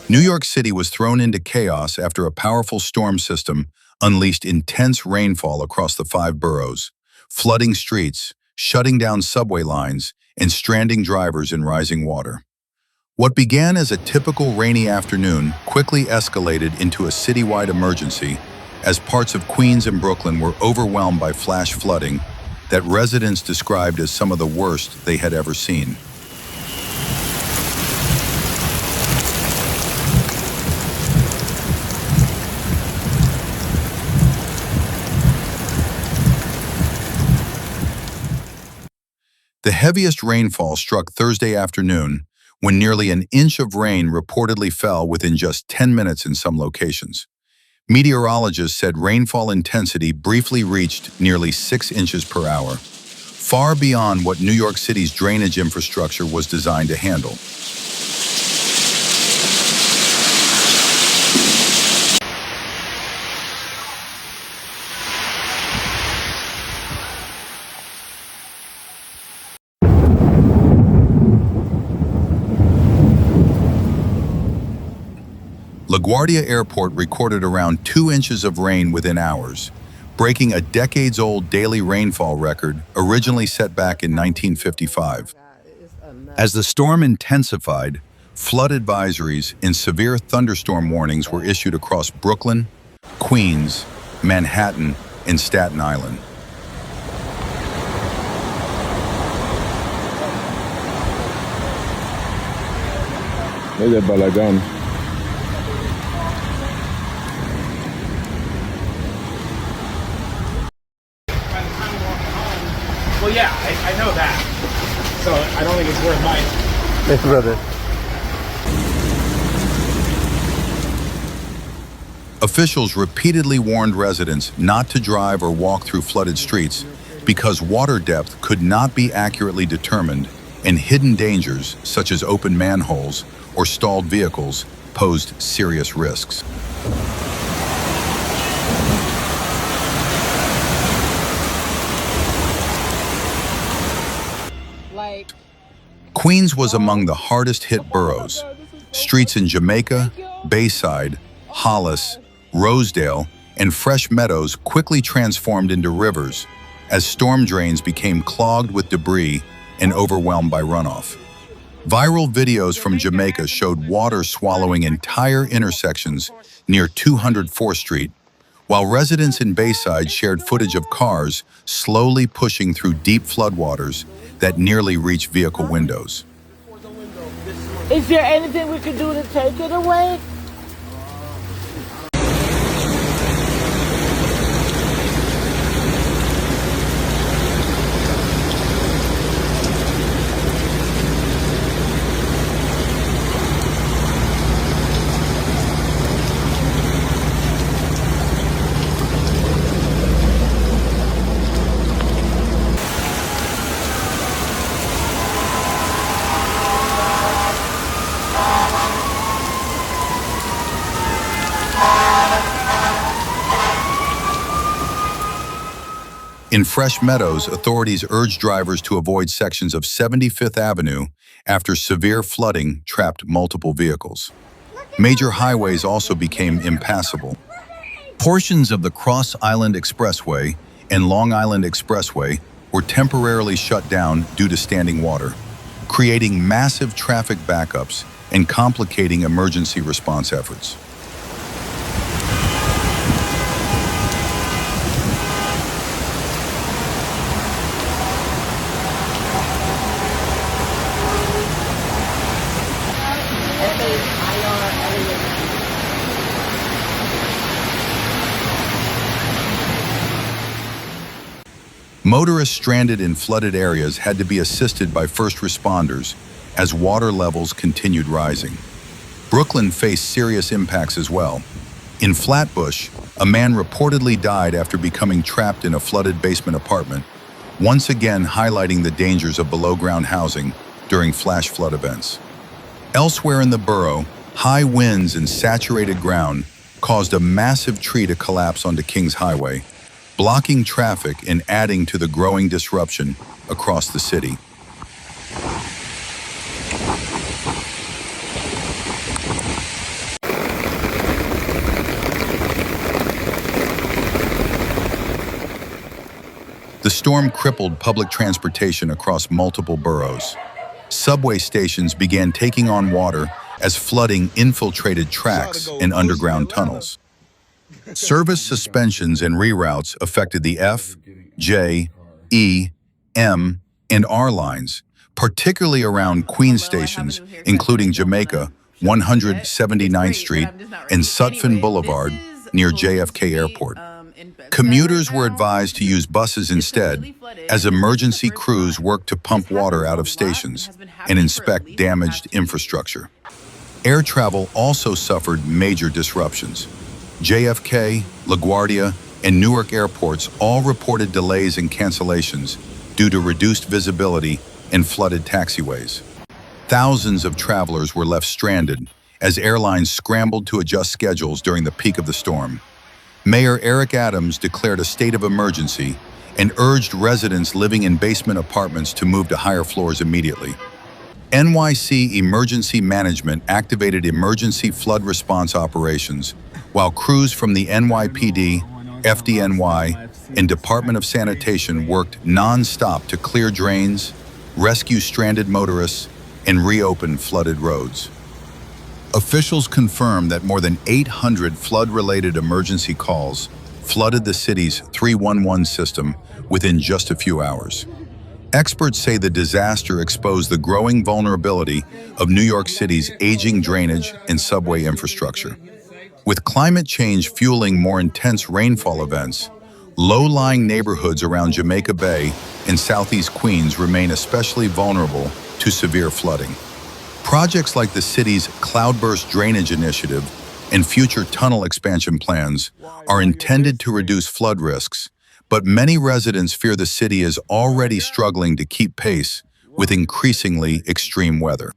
New York City was thrown into chaos after a powerful storm system unleashed intense rainfall across the 5 boroughs, flooding streets, shutting down subway lines, and stranding drivers in rising water. What began as a typical rainy afternoon quickly escalated into a citywide emergency as parts of Queens and Brooklyn were overwhelmed by flash flooding that residents described as some of the worst they had ever seen. The heaviest rainfall struck Thursday afternoon, when nearly an inch of rain reportedly fell within just 10 minutes in some locations. Meteorologists said rainfall intensity briefly reached nearly 6 inches per hour, far beyond what New York City's drainage infrastructure was designed to handle. LaGuardia Airport recorded around 2 inches of rain within hours, breaking a decades-old daily rainfall record originally set back in 1955. As the storm intensified, flood advisories and severe thunderstorm warnings were issued across Brooklyn, Queens, Manhattan, and Staten Island. Medio balagán. Well, yeah, I know that. So I don't think it's worth mine. Yes, brother. Officials repeatedly warned residents not to drive or walk through flooded streets because water depth could not be accurately determined and hidden dangers, such as open manholes or stalled vehicles, posed serious risks. Queens was among the hardest hit boroughs. Streets in Jamaica, Bayside, Hollis, Rosedale, and Fresh Meadows quickly transformed into rivers as storm drains became clogged with debris and overwhelmed by runoff. Viral videos from Jamaica showed water swallowing entire intersections near 204th Street, while residents in Bayside shared footage of cars slowly pushing through deep floodwaters that nearly reached vehicle windows. Is there anything we could do to take it away? In Fresh Meadows, authorities urged drivers to avoid sections of 75th Avenue after severe flooding trapped multiple vehicles. Major highways also became impassable. Portions of the Island Expressway and Long Island Expressway were temporarily shut down due to standing water, creating massive traffic backups and complicating emergency response efforts. Motorists stranded in flooded areas had to be assisted by first responders as water levels continued rising. Brooklyn faced serious impacts as well. In Flatbush, a man reportedly died after becoming trapped in a flooded basement apartment, once again highlighting the dangers of below-ground housing during flash flood events. Elsewhere in the borough, high winds and saturated ground caused a massive tree to collapse onto Kings Highway, blocking traffic and adding to the growing disruption across the city. The storm crippled public transportation across multiple boroughs. Subway stations began taking on water as flooding infiltrated tracks and underground tunnels. Service suspensions and reroutes affected the F, J, E, M, and R lines, particularly around Queens stations, including Jamaica, 179th Street, and Sutphin Boulevard near JFK Airport. Commuters were advised to use buses instead, as emergency crews worked to pump water out of stations and inspect damaged infrastructure. Air travel also suffered major disruptions. JFK, LaGuardia, and Newark airports all reported delays and cancellations due to reduced visibility and flooded taxiways. Thousands of travelers were left stranded as airlines scrambled to adjust schedules during the peak of the storm. Mayor Eric Adams declared a state of emergency and urged residents living in basement apartments to move to higher floors immediately. NYC Emergency Management activated emergency flood response operations, while crews from the NYPD, FDNY, and Department of Sanitation worked non-stop to clear drains, rescue stranded motorists, and reopen flooded roads. Officials confirmed that more than 800 flood-related emergency calls flooded the city's 311 system within just a few hours. Experts say the disaster exposed the growing vulnerability of New York City's aging drainage and subway infrastructure. With climate change fueling more intense rainfall events, low-lying neighborhoods around Jamaica Bay and Southeast Queens remain especially vulnerable to severe flooding. Projects like the city's Cloudburst Drainage Initiative and future tunnel expansion plans are intended to reduce flood risks, but many residents fear the city is already struggling to keep pace with increasingly extreme weather.